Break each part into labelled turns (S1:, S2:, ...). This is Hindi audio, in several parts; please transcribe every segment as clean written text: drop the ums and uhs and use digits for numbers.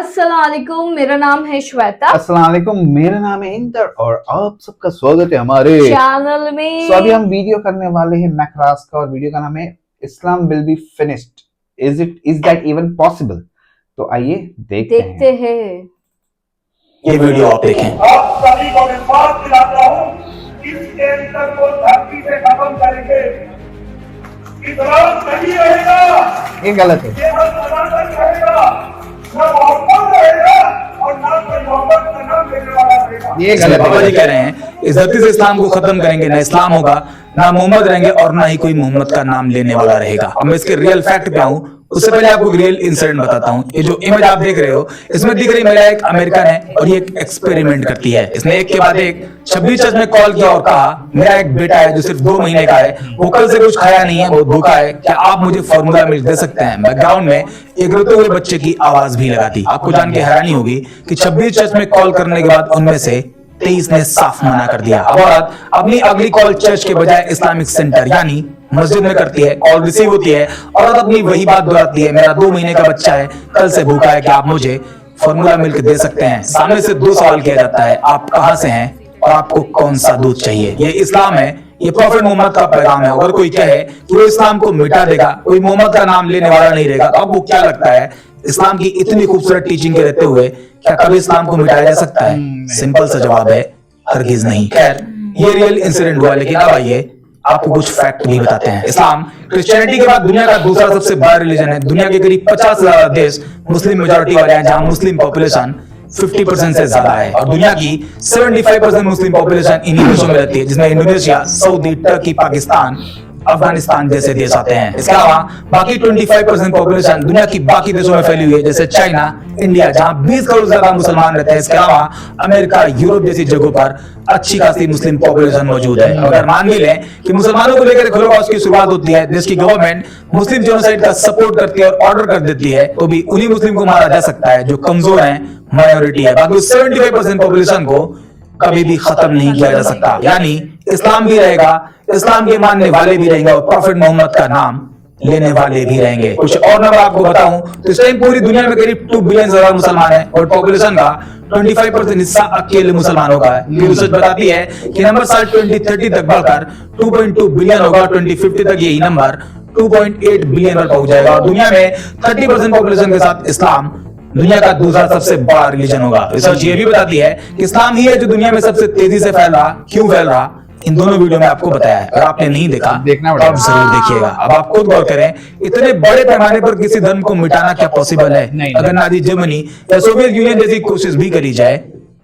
S1: अस्सलाम वालेकुम, मेरा नाम है श्वेता।
S2: अस्सलाम वालेकुम, मेरा नाम है इंदर और आप सबका स्वागत है हमारे
S1: चैनल में।
S2: अभी हम वीडियो करने वाले हैं मैक्रास का और वीडियो का नाम है Islam will be finished, is that even possible. तो आइए देखते
S1: हैं
S3: ये वीडियो आप देखें।
S4: आप सभी को विश्वास दिलाता हूँ इस कैंसर को धरती से खत्म करेंगे। इस्लाम नहीं रहेगा,
S2: ये गलत है।
S4: केवल सनातन रहेगा, न मोहम्मद रहेगा और न कोई मोहम्मद का नाम लेने वाला रहेगा।
S2: ये गलत
S3: बाबा
S2: है।
S3: जी कह रहे हैं इस धरती से इस्लाम को खत्म करेंगे, ना इस्लाम होगा, ना मोहम्मद रहेंगे और ना ही कोई मोहम्मद का नाम लेने वाला रहेगा। अब मैं इसके रियल फैक्ट पे आऊं उससे पहले आपको रियल इंसिडेंट बताता हूं। ये जो इमेज आप देख रहे हो इसमें दिख रही महिला एक अमेरिकन है और ये एक एक्सपेरिमेंट करती है। इसने एक के बाद एक 26 चर्च में कॉल किया और कहा मेरा एक बेटा है जो सिर्फ 2 महीने का है, वो कल से कुछ खाया नहीं है, बहुत भूखा है, क्या आप मुझे फॉर्मूला मिल्क दे सकते हैं। बैकग्राउंड में एक रोते हुए बच्चे की आवाज भी लगा थी। आपको जान के हैरानी होगी कि 26 चर्च में कॉल करने के बाद उनमें से 23 ने साफ मना कर दिया। अब औरत अपनी अगली कॉल चर्च के बजाय इस्लामिक सेंटर यानी मस्जिद में करती है। कॉल रिसीव होती है, औरत अपनी वही बात दोहराती है, मेरा 2 महीने का बच्चा है, कल से भूखा है, क्या आप मुझे फॉर्मूला मिल्क दे सकते हैं। सामने से 2 सवाल किया जाता है, आप कहां से हैं और आपको कौन सा दूध चाहिए। ये इस्लाम है, ये प्रॉफेट मोहम्मद का पैगाम है। अगर कोई कहे कि वो इस्लाम को मिटा देगा, कोई मोहम्मद का नाम लेने वाला नहीं रहेगा, तो आपको क्या लगता है इस्लाम की इतनी खूबसूरत टीचिंग के रहते हुए क्या कभी इस्लाम को मिटाया जा सकता है? सिंपल सा जवाब है हरगिज नहीं। खैर ये रियल इंसिडेंट हुआ, लेकिन अब आइए आपको कुछ फैक्ट भी बताते हैं। इस्लाम क्रिश्चियनिटी के बाद दुनिया का दूसरा सबसे बड़ा रिलीजन है। दुनिया के करीब 50 से ज्यादा देश मुस्लिम मेजोरिटी वाले हैं, जहां मुस्लिम पॉपुलेशन 50% से ज्यादा है और दुनिया की 75% मुस्लिम पॉपुलेशन इन्हीं देशों में रहती है, जिसमें Indonesia, Saudi, Turkey, Pakistan, Afghanistan जैसे देश आते हैं। इसके अलावा बाकी 25% पॉपुलेशन दुनिया की बाकी देशों में फैली हुई है, जैसे चाइना, इंडिया, जहां 20 करोड़ से ज्यादा मुसलमान रहते हैं। इसके अलावा अमेरिका, यूरोप जैसी जगहों पर अच्छी खासी मुस्लिम पॉपुलेशन मौजूद है। अगर मान भी लें कि मुसलमानों को लेकर होलोकॉस्ट की शुरुआत होती है, देश की गवर्नमेंट मुस्लिम जेनोसाइड का सपोर्ट करती है और ऑर्डर कर देती है, तो भी उन्हीं मुस्लिम को मारा जा सकता है जो कमजोर है, माइनॉरिटी है। बाकी 75% पॉपुलेशन को कभी भी खत्म नहीं किया जा सकता। यानी इस्लाम भी रहेगा, इस्लाम के मानने वाले भी रहेंगे और प्रॉफेट मोहम्मद का नाम लेने वाले भी रहेंगे। कुछ और नंबर आपको बताऊं तो इस टाइम पूरी दुनिया में करीब 2 बिलियन से ज्यादा मुसलमान हैं और पॉपुलेशन का 25% हिस्सा अकेले मुसलमानों का है। ये रिसर्च बताती है कि नंबर साल 2030 तक बढ़कर 2.2 बिलियन होगा। 2050 तक यही नंबर 2.8 बिलियन पर पहुंच जाएगा और दुनिया में 30% पॉपुलेशन के साथ इस्लाम दुनिया का दूसरा सबसे बड़ा रिलीजन होगा। रिसर्च ये भी बताती है कि इस्लाम ही है जो दुनिया में सबसे तेजी से फैल रहा। क्यों फैल रहा, इन दोनों वीडियो में आपको बताया है। अगर आपने नहीं देखा
S2: देखना
S3: तो आप जरूर देखिएगा। अब आप खुद गौर करें, इतने बड़े पैमाने पर किसी धर्म को मिटाना क्या पॉसिबल है?
S2: नहीं।
S3: अगर नाजी जर्मनी या सोवियत यूनियन जैसी कोशिश भी करी जाए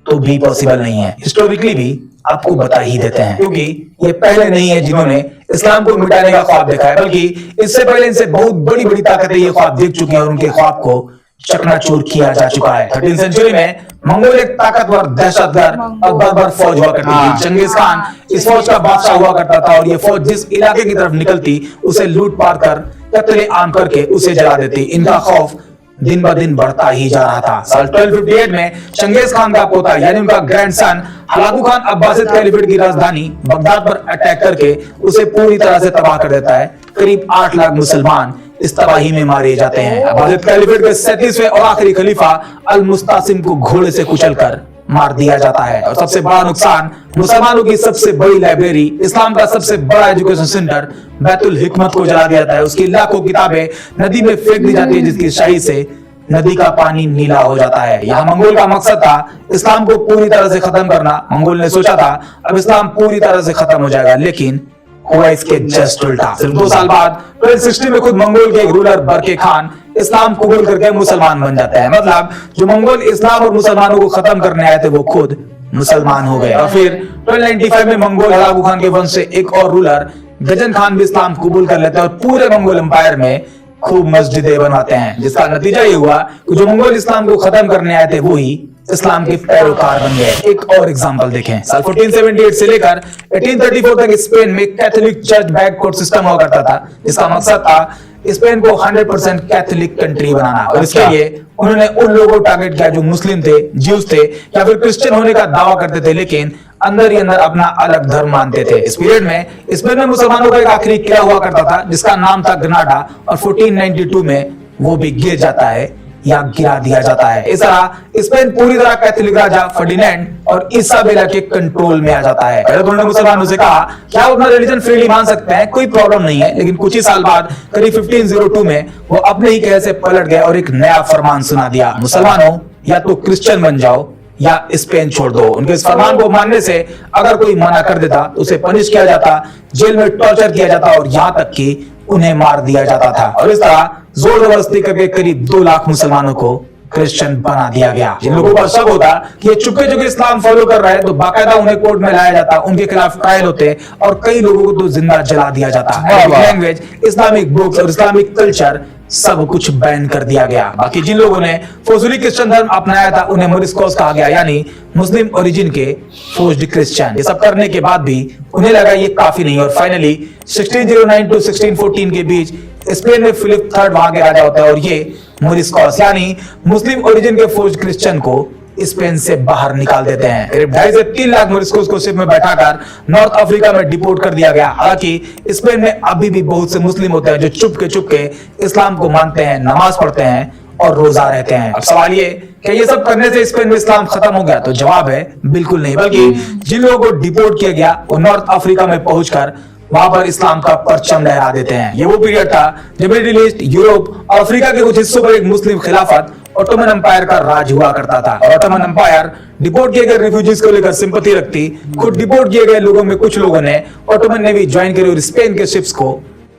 S3: तो भी पॉसिबल नहीं है। हिस्टोरिकली भी आपको बता ही देते हैं, क्योंकि ये पहले नहीं है जिन्होंने इस्लाम को मिटाने का ख्वाब देखा है, बल्कि इससे पहले इनसे बहुत बड़ी बड़ी ताकतें ये ख्वाब देख चुकी हैं और उनके ख्वाब को चकनाचूर किया जा चुका है। 13वीं सेंचुरी में मंगोल एक ताकतवर दहशतगर्द और बर्बर फौज हुआ करती थी। चंगेज खान इस फौज का बादशाह हुआ करता था और ये फौज जिस इलाके की तरफ निकलती उसे लूट पाट कर कत्ले आम करके उसे जला देती। इनका खौफ दिन ब दिन बढ़ता ही जा रहा था। साल 1258 में चंगेज खान का पोता यानी उनका grandson Hulagu Khan Abbasid caliphate की राजधानी बगदाद पर अटैक करके उसे पूरी तरह से तबाह कर देता है। करीब 8 लाख मुसलमान इस तबाही में मारे जाते हैं। अब्बासिद कैलिफेट के 37वें और आखिरी खलीफा अल मुस्तासिम को घोड़े से कुचलकर मार दिया जाता है। और सबसे बड़ा नुकसान, मुसलमानों की सबसे बड़ी लाइब्रेरी, इस्लाम का सबसे बड़ा एजुकेशन सेंटर बैतुल हिकमत को जला दिया जाता है। उसकी लाखों किताबें नदी में फेंक दी जाती है, जिसकी शाही से नदी का पानी नीला हो जाता है। यहाँ मंगोल का मकसद था इस्लाम को पूरी तरह से खत्म करना। मंगोल ने सोचा था अब इस्लाम पूरी तरह से खत्म हो जाएगा, लेकिन हुआ इसके जस्ट उल्टा। सिर्फ 2 साल बाद 1260 में खुद मंगोल के एक रूलर बरके खान इस्लाम कबूल करके मुसलमान बन जाते हैं। मतलब जो मंगोल इस्लाम और मुसलमानों को खत्म करने आए थे वो खुद मुसलमान हो गए। और फिर 1295 में मंगोल हलाकू खान के वंश से एक और रूलर गजन खान भी इस्लाम कबूल कर लेते हैं और पूरे मंगोल एम्पायर में खूब मस्जिदें बनवाते हैं, जिसका नतीजा ये हुआ कि जो मंगोल इस्लाम को खत्म करने आए थे वो ही इस्लाम के पैरोकार बन गए। एक और एग्जांपल देखें, साल 1478 से लेकर 1834 तक स्पेन में Catholic church back court system हुआ करता था, जिसका मकसद था स्पेन को 100% कैथोलिक कंट्री बनाना। और इसके लिए उन्होंने उन लोगों को टारगेट किया जो मुस्लिम थे, ज्यूज थे या फिर क्रिश्चियन होने का दावा करते थे, लेकिन अंदर ही अंदर अपना अलग धर्म मानते थे। इस पीरियड में स्पेन में मुसलमानों का एक आखिरी किला हुआ करता था जिसका नाम था ग्रेनाडा और 1492 में वो भी गिर जाता है या गिरा दिया जाता है। इस तरह स्पेन पूरी तरह कैथोलिक राजा फर्डिनेंड और इसाबेला के कंट्रोल में आ जाता है। पहले तो उन्होंने मुसलमानों से कहा कि आप अपना रिलीजन फ्रीली मान सकते हैं, कोई प्रॉब्लम नहीं है, लेकिन कुछ ही साल बाद करीब 1502 में वो अपने ही कहे से पलट गए और एक नया फरमान सुना दिया, मुसलमानों या तो क्रिश्चियन बन जाओ या स्पेन छोड़ दो। उनके इस फरमान को मानने से अगर कोई मना कर देता तो उसे पनिश किया जाता, जेल में टॉर्चर किया जाता और यहां तक कि उन्हें मार दिया जाता था। और इस तरह जोर जबरदस्ती करके करीब 2 लाख मुसलमानों को क्रिश्चियन बना दिया गया। जिन लोगों को शक होता कि ये चुपके चुपके इस्लाम फॉलो कर रहे हैं तो बाकायदा उन्हें कोर्ट में लाया जाता, उनके खिलाफ ट्रायल होते और कई लोगों को तो जिंदा जला दिया जाता। लैंग्वेज, इस्लामिक बुक्स और इस्लामिक कल्चर सब कुछ बैन कर दिया गया। बाकी जिन लोगों ने फोर्सफुली क्रिश्चियन धर्म अपनाया था उन्हें मोरिस्कोस कहा गया, यानी मुस्लिम ओरिजिन के फोर्स्ड क्रिश्चियन। ये सब करने के बाद भी उन्हें लगा ये काफी नहीं और फाइनली 1609 टू 1614 के बीच स्पेन में फिलिप III वहां के राजा होता है और ये मोरिस्कोस यानी मुस्लिम ओरिजिन के फोर्स्ड क्रिश्चियन को स्पेन से बाहर निकाल देते हैं। करीब 2.5 से 3 लाख मोरिस्कोस को शिप में बैठाकर नॉर्थ अफ्रीका में डिपोर्ट कर दिया गया। हालांकि स्पेन में अभी भी बहुत से मुस्लिम होते हैं जो चुपके इस्लाम को मानते हैं, नमाज पढ़ते हैं और रोजा रहते हैं। अब सवाल ये कि ये सब करने से स्पेन में इस्लाम खत्म हो गया, तो जवाब है बिल्कुल नहीं, बल्कि जिन लोगों को डिपोर्ट किया गया वो नॉर्थ अफ्रीका में पहुंचकर वहां पर इस्लाम का परचम लहरा देते हैं। ये वो पीरियड था जब मिडिल ईस्ट, यूरोप और अफ्रीका के कुछ हिस्सों पर एक मुस्लिम खिलाफत ऑटोमन एम्पायर का राज हुआ करता था और ऑटोमन एम्पायर डिपोर्ट किए गए रिफ्यूजीज को लेकर सिंपैथी रखती। खुद डिपोर्ट किए गए लोगों में कुछ लोगों ने ऑटोमन नेवी ज्वाइन करी और स्पेन के शिप्स को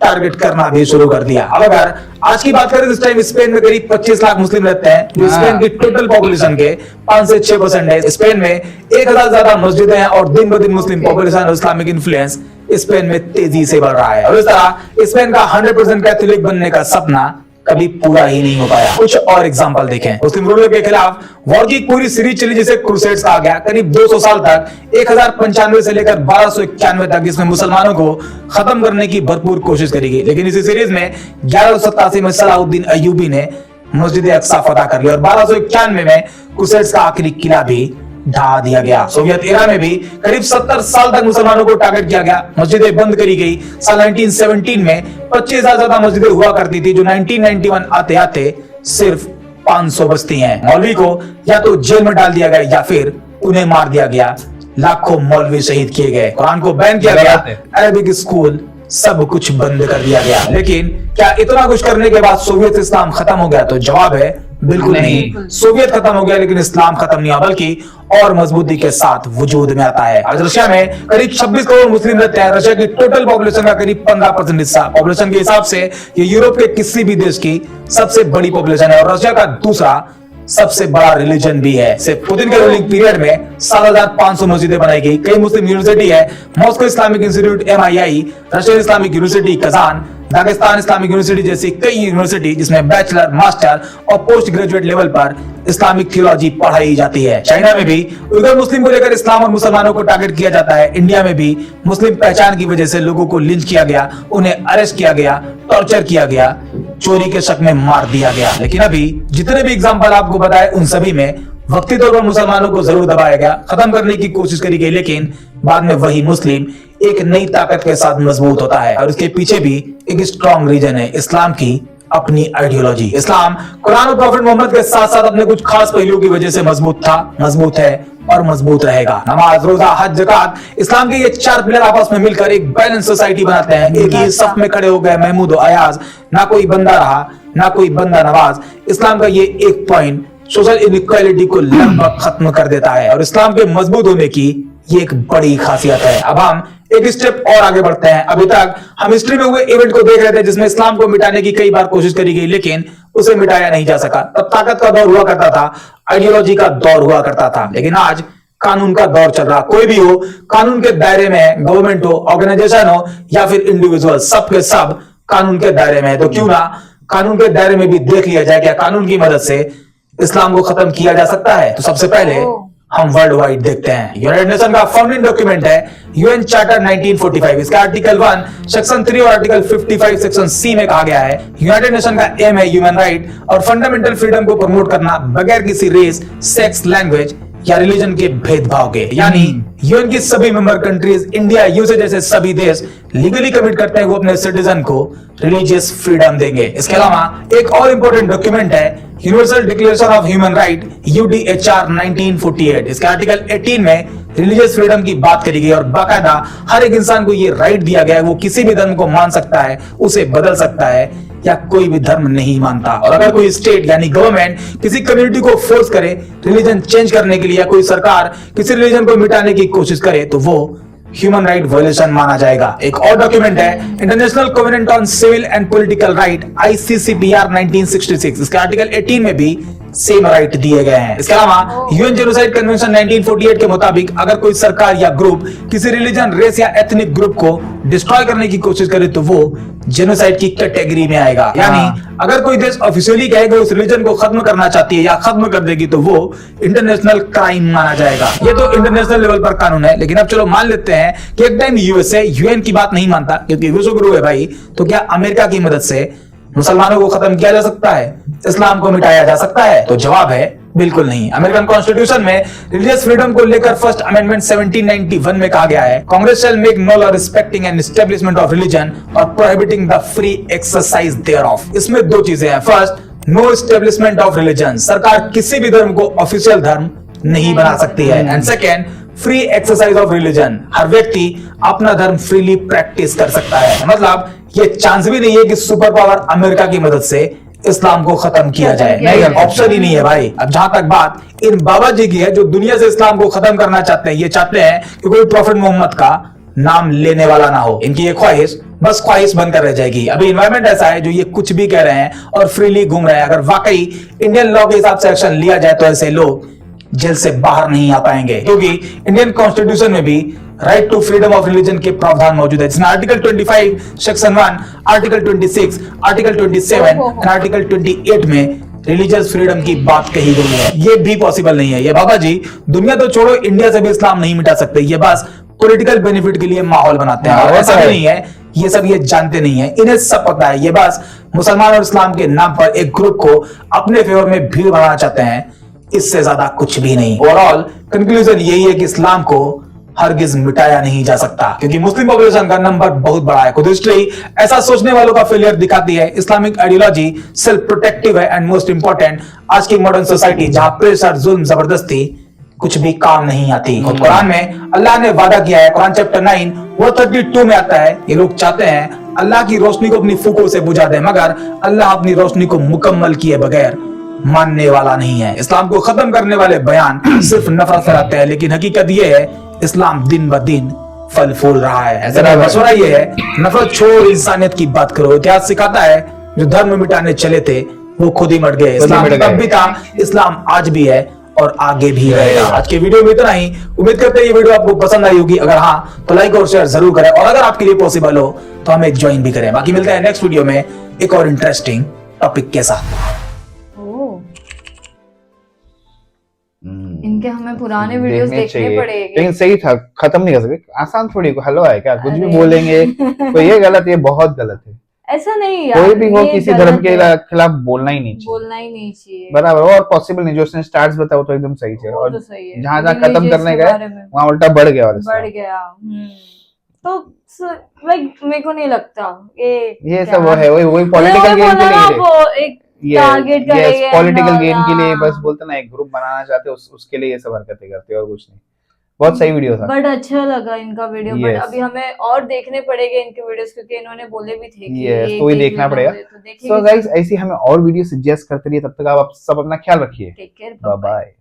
S3: टारगेट करना भी शुरू कर दिया। अब अगर आज की बात करें तो इस टाइम स्पेन में करीब 25 लाख मुस्लिम रहते हैं, जो स्पेन की टोटल पॉपुलेशन के 5 से 6% है। स्पेन में 1000 ज्यादा मस्जिदें हैं और दिन ब दिन मुस्लिम पॉपुलेशन और इस्लामिक इन्फ्लुएंस स्पेन में तेजी से बढ़ रहा है। और इस तरह स्पेन का 100% कैथोलिक बनने का सपना कभी पूरा ही नहीं हो पाया। कुछ और एग्जांपल देखें। मुस्लिम रूलर के खिलाफ वॉर की पूरी सीरीज चली जिसे क्रूसेड्स कहा गया। करीब 200 साल तक 1095 से लेकर 1291 तक इसमें मुसलमानों को खत्म करने की भरपूर कोशिश करी गई, लेकिन इसी सीरीज में 1187 में सलाहुद्दीन अय्यूबी ने मस्जिद अक्सा फतह कर लिया और 1291 में क्रूसेड्स का आखिरी किला भी ढा दिया गया। सोवियत एरा में भी करीब 70 साल तक मुसलमानों को टारगेट किया गया, मस्जिदें बंद करी गई। साल 1917 में 25,000 ज्यादा मस्जिदें हुआ करती थी, जो 1991 आते आते सिर्फ 500 बचती हैं। मौलवी को या तो जेल में डाल दिया गया या फिर उन्हें मार दिया गया। लाखों मौलवी शहीद किए गए, कुरान को बैन किया गया, अरबिक स्कूल सब कुछ बंद कर दिया गया। लेकिन क्या इतना कुछ करने के बाद सोवियत इस्लाम खत्म हो गया? तो जवाब है बिल्कुल नहीं। सोवियत खत्म हो गया लेकिन इस्लाम खत्म नहीं हुआ, बल्कि और मजबूती के साथ वजूद में आता है। आज रशिया में करीब 26 करोड़ मुस्लिम रहते हैं। रशिया की टोटल पॉपुलेशन का करीब 15% हिस्सा। पॉपुलेशन के हिसाब से ये यूरोप के किसी भी देश की सबसे बड़ी पॉपुलेशन है और रशिया का दूसरा सबसे बड़ा रिलीजन भी है। सिर्फ पुतिन के रूलिंग पीरियड में 7500 मस्जिदें बनाई गई। कई मुस्लिम यूनिवर्सिटी है, Moscow Islamic institute MII, Russian Islamic university Kazan, Dagestan Islamic university जैसी कई यूनिवर्सिटी जिसमें बैचलर, मास्टर और पोस्ट ग्रेजुएट लेवल पर इस्लामिक थियोलॉजी पढ़ाई जाती है। चाइना में भी उइगर मुस्लिम को लेकर इस्लाम और मुसलमानों को टारगेट किया जाता है। इंडिया में भी मुस्लिम पहचान की वजह से लोगों को लिंच किया गया, उन्हें अरेस्ट किया गया, टॉर्चर किया गया, चोरी के शक में मार दिया गया। लेकिन अभी जितने भी एग्जाम्पल आपको बताए उन सभी में वक्ती तौर पर मुसलमानों को जरूर दबाया गया, खत्म करने की कोशिश करी गई, लेकिन बाद में वही मुस्लिम एक नई ताकत के साथ मजबूत होता है और उसके पीछे भी एक स्ट्रॉन्ग रीजन है, इस्लाम की अपनी आइडियोलॉजी। इस्लाम कुरान और प्रॉफेट मोहम्मद के साथ साथ अपने कुछ खास पहलुओं की वजह से मजबूत था, मजबूत है और मजबूत रहेगा। नमाज, रोजा, हज, ज़कात, इस्लाम के ये 4 पिलर आपस में मिलकर एक बैलेंस सोसाइटी बनाते हैं। एक ही सफ में खड़े हो गए महमूद और अयाज, ना कोई बंदा रहा ना कोई बंदा नवाज। इस्लाम का ये एक पॉइंट सोशल इनइक्वालिटी को लगभग खत्म कर देता है और इस्लाम के मजबूत होने की ये एक बड़ी खासियत है। अब हम एक स्टेप और आगे बढ़ते हैं। अभी तक हम हिस्ट्री में हुए इवेंट को देख रहे थे जिसमें इस्लाम को मिटाने की कई बार कोशिश करी गई, लेकिन उसे मिटाया नहीं जा सका। तब ताकत का दौर हुआ करता था, आइडियोलॉजी का दौर हुआ करता था, लेकिन आज कानून का दौर चल रहा। कोई भी हो, कानून के दायरे में है, गवर्नमेंट हो, ऑर्गेनाइजेशन हो या फिर इंडिविजुअल, सब के सब कानून के दायरे में है। तो क्यों ना कानून के दायरे में भी देख लिया जाए क्या कानून की मदद से इस्लाम को खत्म किया जा सकता है। तो सबसे पहले हम वर्ल्ड वाइड देखते हैं। यूनाइटेड नेशन का फाउंडिंग डॉक्यूमेंट है यूएन चार्टर 1945। इसका आर्टिकल 1 सेक्शन 3 और आर्टिकल 55 सेक्शन C में कहा गया है यूनाइटेड नेशन का एम है ह्यूमन राइट और फंडामेंटल फ्रीडम को प्रमोट करना बगैर किसी रेस, सेक्स, लैंग्वेज या रिलीजन के भेदभाव के। यानी यूएन की सभी मेंबर कंट्रीज, इंडिया, यूएसए जैसे सभी देश लीगली कमिट करते हैं वो अपने सिटीजन को रिलीजियस फ्रीडम देंगे। इसके अलावा एक और इंपॉर्टेंट डॉक्यूमेंट है universal declaration of human right, UDHR 1948। इसके आर्टिकल 18 में रिलीजियस फ्रीडम की बात करी गई और बाकायदा हर एक इंसान को ये राइट दिया गया है वो किसी भी धर्म को मान सकता है, उसे बदल सकता है या कोई भी धर्म नहीं मानता। और अगर कोई स्टेट यानी गवर्नमेंट किसी कम्युनिटी को फोर्स करे रिलीजन चेंज करने के लिए या कोई सरकार किसी रिलीजन को मिटाने की कोशिश करे तो वो ह्यूमन राइट वायलेशन माना जाएगा। एक और डॉक्यूमेंट है International Covenant on Civil and Political Right, ICCPR 1966। इसके आर्टिकल 18 में भी सेम राइट दिए गए हैं। इसके अलावा यूएन जेनोसाइड कन्वेंशन 1948 के मुताबिक अगर कोई सरकार या ग्रुप किसी रिलीजन, रेस या एथनिक ग्रुप को डिस्ट्रॉय करने की कोशिश करे तो वो जेनोसाइड की कैटेगरी में आएगा। यानी अगर कोई देश ऑफिशियली कहेगा उस रिलीजन को खत्म करना चाहती है या खत्म कर देगी तो वो इंटरनेशनल क्राइम माना जाएगा। ये तो इंटरनेशनल लेवल पर कानून है, लेकिन अब चलो मान लेते हैं कि एक टाइम यूएसए यूएन की बात नहीं मानता क्योंकि विश्व गुरु है भाई, तो क्या अमेरिका की मदद से मुसलमानों को खत्म किया जा सकता है, इस्लाम को मिटाया जा सकता है? तो जवाब है बिल्कुल नहीं। अमेरिकन कॉन्स्टिट्यूशन में रिलीजियस फ्रीडम को लेकर फर्स्ट अमेंडमेंट 1791 में कहा गया है, Congress shall make no law respecting and establishment of religion और prohibiting the free exercise thereof. इसमें दो चीजें हैं, first no establishment of religion, सरकार किसी भी धर्म को ऑफिशियल धर्म नहीं बना सकती है, and second free exercise of religion, हर व्यक्ति अपना धर्म फ्रीली प्रैक्टिस कर सकता है। मतलब ये चांस भी नहीं है कि सुपर पावर अमेरिका की मदद से इस्लाम को खत्म किया जाए, नहीं, ऑप्शन ही नहीं है भाई। अब जहां तक बात इन बाबा जी की है जो दुनिया से इस्लाम को खत्म करना चाहते हैं, ये चाहते हैं कि कोई प्रॉफिट मोहम्मद का नाम लेने वाला ना हो। इनकी ये ख्वाहिश बस ख्वाहिश बनकर रह जाएगी। अभी इन्वायरमेंट ऐसा है जो ये कुछ भी कह रहे हैं और फ्रीली घूम रहे हैं। अगर वाकई इंडियन लॉ के हिसाब से एक्शन लिया जाए तो ऐसे लोग जेल से बाहर नहीं आ पाएंगे, क्योंकि इंडियन कॉन्स्टिट्यूशन में भी right to freedom of religion के प्रावधान मौजूद है, जिसमें article 25 section 1, article 26, article 27 and article 28 में रिलीजियस फ्रीडम की बात कही गई है। ये भी पॉसिबल नहीं है। ये बाबा जी दुनिया तो छोड़ो, इंडिया से भी इस्लाम नहीं मिटा सकते, ये बस पॉलिटिकल बेनिफिट के लिए माहौल बनाते हैं। और ऐसा भी नहीं है, ये सब ये जानते नहीं है, इन्हें सब पता है। ये बस मुसलमान और इस्लाम के नाम पर एक ग्रुप को अपने फेवर में भीड़ बनाना चाहते हैं, इससे ज्यादा कुछ भी नहीं। ओवरऑल कंक्लूजन यही है कि इस्लाम को हरगिज मिटाया नहीं जा सकता, क्योंकि मुस्लिम पॉपुलेशन का नंबर बहुत बड़ा है। खुद हिस्ट्री ऐसा सोचने वालों का फेलियर दिखाती है। इस्लामिक आइडियोलॉजी सेल्फ प्रोटेक्टिव है एंड मोस्ट इंपॉर्टेंट आज की मॉडर्न सोसाइटी जहां प्रेशर, जुल्म, जबरदस्ती कुछ भी काम नहीं आती। खुद कुरान में अल्लाह ने वादा किया है, कुरान चैप्टर 9 वो 32 में आता है, ये लोग चाहते हैं अल्लाह की रोशनी को अपनी फूकों से बुझा दे, मगर अल्लाह अपनी रोशनी को मुकम्मल किए बगैर मानने वाला नहीं है। इस्लाम को खत्म करने वाले बयान सिर्फ नफरत फैलाते हैं, लेकिन हकीकत यह है इस्लाम दिन ब दिन फल फूल रहा है। ऐसा मशवरा ये है, नफरत छोड़, इंसानियत की बात करो। इतिहास सिखाता है जो धर्म मिटाने चले थे वो खुद ही मर गए। इस्लाम तब भी था, इस्लाम आज भी है और आगे भी रहेगा। आज के वीडियो में इतना ही। उम्मीद करते हैं ये वीडियो आपको पसंद आई होगी। अगर हाँ तो लाइक और शेयर जरूर करें, और अगर आपके लिए पॉसिबल हो तो हमें ज्वाइन भी करें। बाकी मिलते हैं नेक्स्ट वीडियो में एक और इंटरेस्टिंग टॉपिक के साथ।
S1: इनके हमें पुराने वीडियोस देखने पड़ेंगे।
S2: लेकिन सही था, खत्म नहीं कर सकते, आसान थोड़ी हलवा है क्या, कुछ भी बोलेंगे तो ये गलत, ये बहुत गलत है।
S1: ऐसा नहीं यार,
S2: कोई भी हो किसी धर्म के खिलाफ बोलना ही नहीं चाहिए, बराबर। और पॉसिबल नहीं, जो उसने स्टार्ट बताओ तो एकदम सही है, और जहाँ जहाँ खत्म करने गए वहाँ उल्टा बढ़ गया, और
S1: बढ़ गया। तो लाइक मेरे को नहीं लगता
S2: ये सब वो है, वही पॉलिटिकल गेम के लिए,
S1: एक टारगेट करेंगे,
S2: पॉलिटिकल गेम के लिए बस बोलते ना, एक ग्रुप बनाना चाहते हैं, उसके लिए ये सब हरकतें करते हैं और कुछ नहीं। बहुत सही वीडियो था,
S1: बट अच्छा लगा इनका वीडियो। बट अभी हमें और देखने पड़ेंगे इनके वीडियोस, क्योंकि इन्होंने बोले भी थे कि
S2: तो ही देखना पड़ेगा। सो गाइस ऐसी हमें और वीडियो सजेस्ट करते रहिए, तब तक आप सब अपना ख्याल रखिए।
S1: Take care,
S2: bye bye.